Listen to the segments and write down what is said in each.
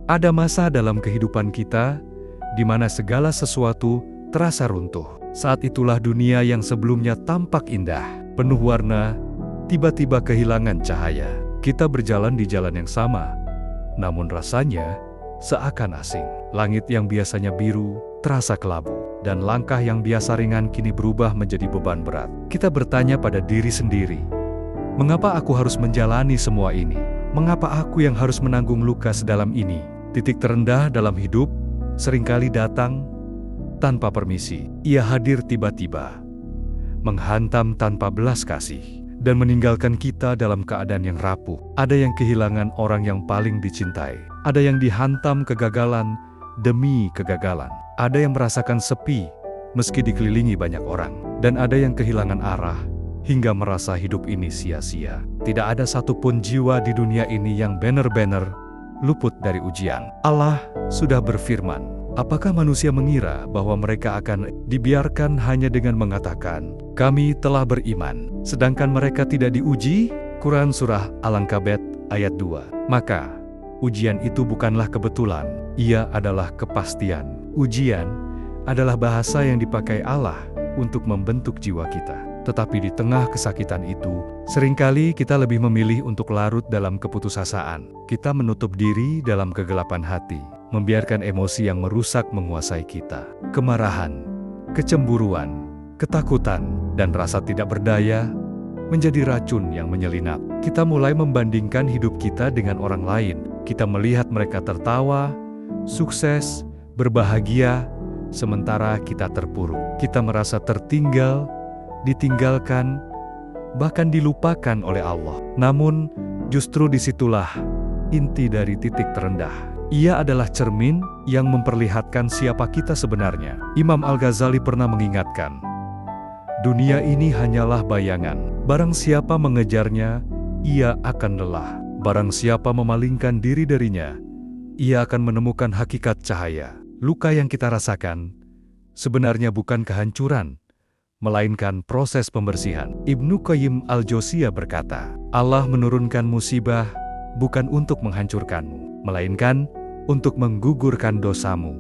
Ada masa dalam kehidupan kita di mana segala sesuatu terasa runtuh. Saat itulah dunia yang sebelumnya tampak indah, penuh warna, tiba-tiba kehilangan cahaya. Kita berjalan di jalan yang sama, namun rasanya seakan asing. Langit yang biasanya biru terasa kelabu, dan langkah yang biasa ringan kini berubah menjadi beban berat. Kita bertanya pada diri sendiri, mengapa aku harus menjalani semua ini? Mengapa aku yang harus menanggung luka sedalam ini? Titik terendah dalam hidup seringkali datang tanpa permisi. Ia hadir tiba-tiba, menghantam tanpa belas kasih, dan meninggalkan kita dalam keadaan yang rapuh. Ada yang kehilangan orang yang paling dicintai. Ada yang dihantam kegagalan demi kegagalan. Ada yang merasakan sepi meski dikelilingi banyak orang. Dan ada yang kehilangan arah hingga merasa hidup ini sia-sia. Tidak ada satupun jiwa di dunia ini yang benar-benar luput dari ujian. Allah sudah berfirman, apakah manusia mengira bahwa mereka akan dibiarkan hanya dengan mengatakan, kami telah beriman, sedangkan mereka tidak diuji? Quran Surah Al-Ankabut ayat 2. Maka, ujian itu bukanlah kebetulan, ia adalah kepastian. Ujian adalah bahasa yang dipakai Allah untuk membentuk jiwa kita. Tetapi di tengah kesakitan itu, seringkali kita lebih memilih untuk larut dalam keputusasaan. Kita menutup diri dalam kegelapan hati, membiarkan emosi yang merusak menguasai kita. Kemarahan, kecemburuan, ketakutan, dan rasa tidak berdaya menjadi racun yang menyelinap. Kita mulai membandingkan hidup kita dengan orang lain. Kita melihat mereka tertawa, sukses, berbahagia, sementara kita terpuruk. Kita merasa tertinggal, ditinggalkan, bahkan dilupakan oleh Allah. Namun, justru disitulah inti dari titik terendah. Ia adalah cermin yang memperlihatkan siapa kita sebenarnya. Imam Al-Ghazali pernah mengingatkan, dunia ini hanyalah bayangan. Barang siapa mengejarnya, ia akan lelah. Barang siapa memalingkan diri darinya, ia akan menemukan hakikat cahaya. Luka yang kita rasakan sebenarnya bukan kehancuran, melainkan proses pembersihan. Ibnu Qayyim Al-Jauziyah berkata, Allah menurunkan musibah bukan untuk menghancurkanmu, melainkan untuk menggugurkan dosamu,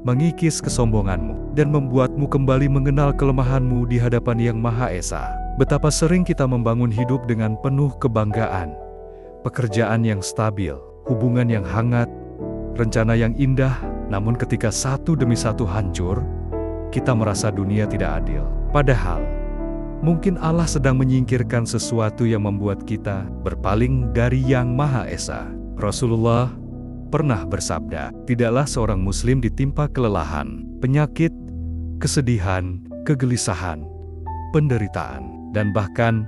mengikis kesombonganmu, dan membuatmu kembali mengenal kelemahanmu di hadapan Yang Maha Esa. Betapa sering kita membangun hidup dengan penuh kebanggaan, pekerjaan yang stabil, hubungan yang hangat, rencana yang indah, namun ketika satu demi satu hancur, kita merasa dunia tidak adil. Padahal, mungkin Allah sedang menyingkirkan sesuatu yang membuat kita berpaling dari Yang Maha Esa. Rasulullah pernah bersabda, tidaklah seorang muslim ditimpa kelelahan, penyakit, kesedihan, kegelisahan, penderitaan, dan bahkan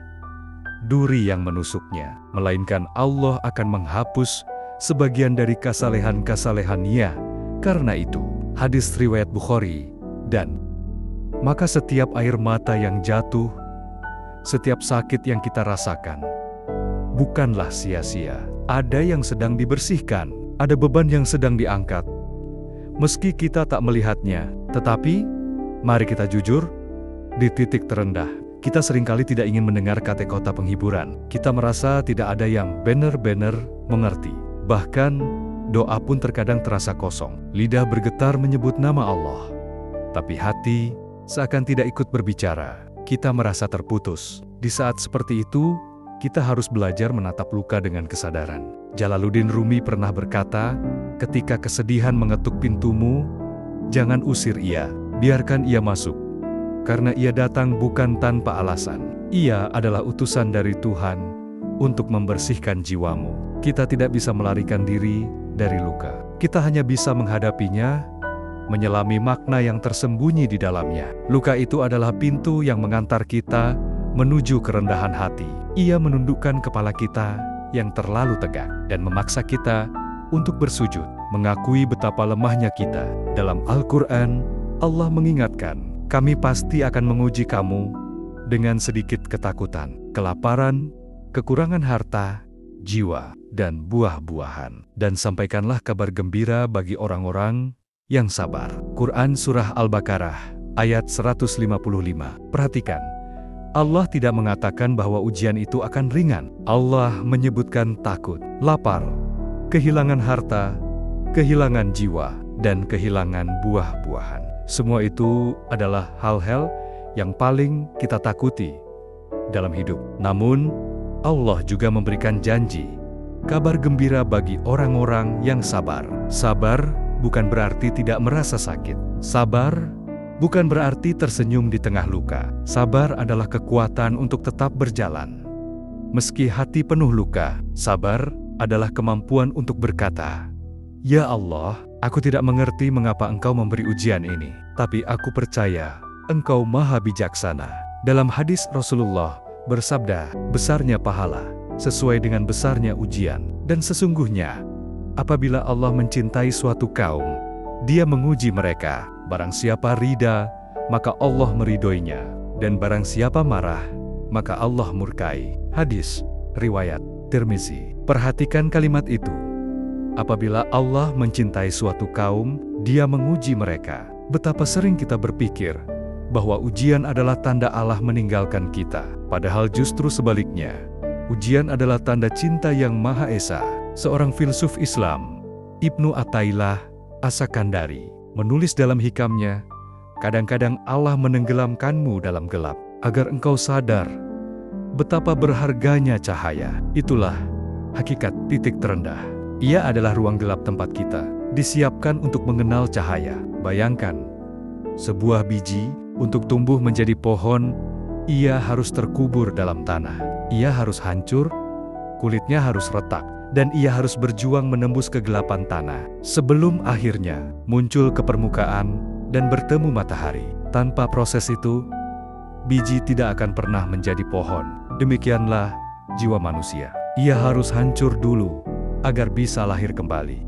duri yang menusuknya, melainkan Allah akan menghapus sebagian dari kesalehan-kesalehannya. Karena itu, hadis riwayat Bukhari, dan maka setiap air mata yang jatuh, setiap sakit yang kita rasakan, bukanlah sia-sia. Ada yang sedang dibersihkan, ada beban yang sedang diangkat. Meski kita tak melihatnya, tetapi mari kita jujur, di titik terendah, kita seringkali tidak ingin mendengar kata-kata penghiburan. Kita merasa tidak ada yang benar-benar mengerti. Bahkan, doa pun terkadang terasa kosong. Lidah bergetar menyebut nama Allah, tapi hati seakan tidak ikut berbicara. Kita merasa terputus. Di saat seperti itu, kita harus belajar menatap luka dengan kesadaran. Jalaluddin Rumi pernah berkata, ketika kesedihan mengetuk pintumu, jangan usir ia, biarkan ia masuk. Karena ia datang bukan tanpa alasan. Ia adalah utusan dari Tuhan untuk membersihkan jiwamu. Kita tidak bisa melarikan diri dari luka. Kita hanya bisa menghadapinya, menyelami makna yang tersembunyi di dalamnya. Luka itu adalah pintu yang mengantar kita menuju kerendahan hati. Ia menundukkan kepala kita yang terlalu tegak dan memaksa kita untuk bersujud, mengakui betapa lemahnya kita. Dalam Al-Quran, Allah mengingatkan, kami pasti akan menguji kamu dengan sedikit ketakutan, kelaparan, kekurangan harta, jiwa, dan buah-buahan. Dan sampaikanlah kabar gembira bagi orang-orang yang sabar. Quran Surah Al-Baqarah ayat 155. Perhatikan, Allah tidak mengatakan bahwa ujian itu akan ringan. Allah menyebutkan takut, lapar, kehilangan harta, kehilangan jiwa, dan kehilangan buah-buahan. Semua itu adalah hal-hal yang paling kita takuti dalam hidup. Namun, Allah juga memberikan janji, kabar gembira bagi orang-orang yang sabar. Sabar bukan berarti tidak merasa sakit. Sabar bukan berarti tersenyum di tengah luka. Sabar adalah kekuatan untuk tetap berjalan. Meski hati penuh luka, sabar adalah kemampuan untuk berkata, "Ya Allah, aku tidak mengerti mengapa Engkau memberi ujian ini, tapi aku percaya Engkau Maha Bijaksana." Dalam hadis Rasulullah bersabda, besarnya pahala sesuai dengan besarnya ujian. Dan sesungguhnya, apabila Allah mencintai suatu kaum, Dia menguji mereka. Barang siapa rida, maka Allah meridhoinya. Dan barang siapa marah, maka Allah murkai. Hadis riwayat Tirmizi. Perhatikan kalimat itu. Apabila Allah mencintai suatu kaum, Dia menguji mereka. Betapa sering kita berpikir bahwa ujian adalah tanda Allah meninggalkan kita. Padahal justru sebaliknya, ujian adalah tanda cinta yang Maha Esa. Seorang filsuf Islam, Ibnu Athaillah As-Sakandari, menulis dalam hikamnya, kadang-kadang Allah menenggelamkanmu dalam gelap, agar engkau sadar betapa berharganya cahaya. Itulah hakikat titik terendah. Ia adalah ruang gelap tempat kita disiapkan untuk mengenal cahaya. Bayangkan, sebuah biji untuk tumbuh menjadi pohon, ia harus terkubur dalam tanah. Ia harus hancur, kulitnya harus retak, dan ia harus berjuang menembus kegelapan tanah sebelum akhirnya muncul ke permukaan dan bertemu matahari. Tanpa proses itu, biji tidak akan pernah menjadi pohon. Demikianlah jiwa manusia. Ia harus hancur dulu agar bisa lahir kembali.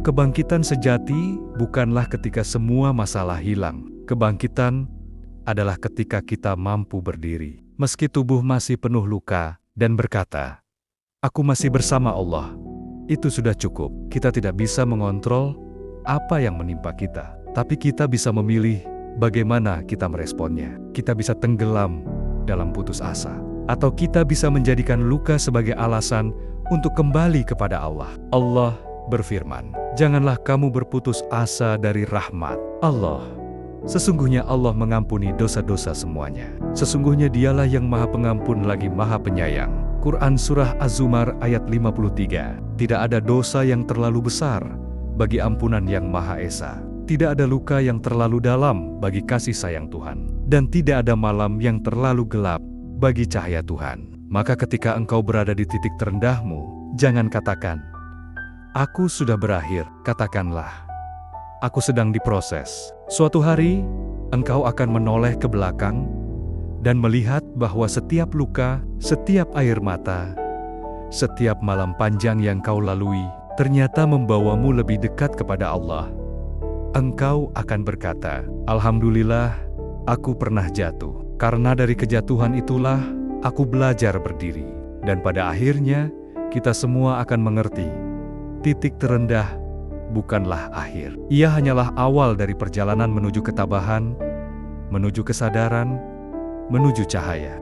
Kebangkitan sejati bukanlah ketika semua masalah hilang. Kebangkitan adalah ketika kita mampu berdiri, meski tubuh masih penuh luka, dan berkata, "Aku masih bersama Allah." Itu sudah cukup. Kita tidak bisa mengontrol apa yang menimpa kita, tapi kita bisa memilih bagaimana kita meresponnya. Kita bisa tenggelam dalam putus asa, atau kita bisa menjadikan luka sebagai alasan untuk kembali kepada Allah. Allah berfirman, "Janganlah kamu berputus asa dari rahmat Allah. Sesungguhnya Allah mengampuni dosa-dosa semuanya. Sesungguhnya Dialah yang Maha Pengampun lagi Maha Penyayang." Quran Surah Az-Zumar ayat 53. Tidak ada dosa yang terlalu besar bagi ampunan yang Maha Esa. Tidak ada luka yang terlalu dalam bagi kasih sayang Tuhan. Dan tidak ada malam yang terlalu gelap bagi cahaya Tuhan. Maka ketika engkau berada di titik terendahmu, jangan katakan, "Aku sudah berakhir." Katakanlah, "Aku sedang diproses." Suatu hari, engkau akan menoleh ke belakang dan melihat bahwa setiap luka, setiap air mata, setiap malam panjang yang kau lalui, ternyata membawamu lebih dekat kepada Allah. Engkau akan berkata, "Alhamdulillah, aku pernah jatuh. Karena dari kejatuhan itulah, aku belajar berdiri." Dan pada akhirnya, kita semua akan mengerti, titik terendah bukanlah akhir. Ia hanyalah awal dari perjalanan menuju ketabahan, menuju kesadaran, menuju cahaya.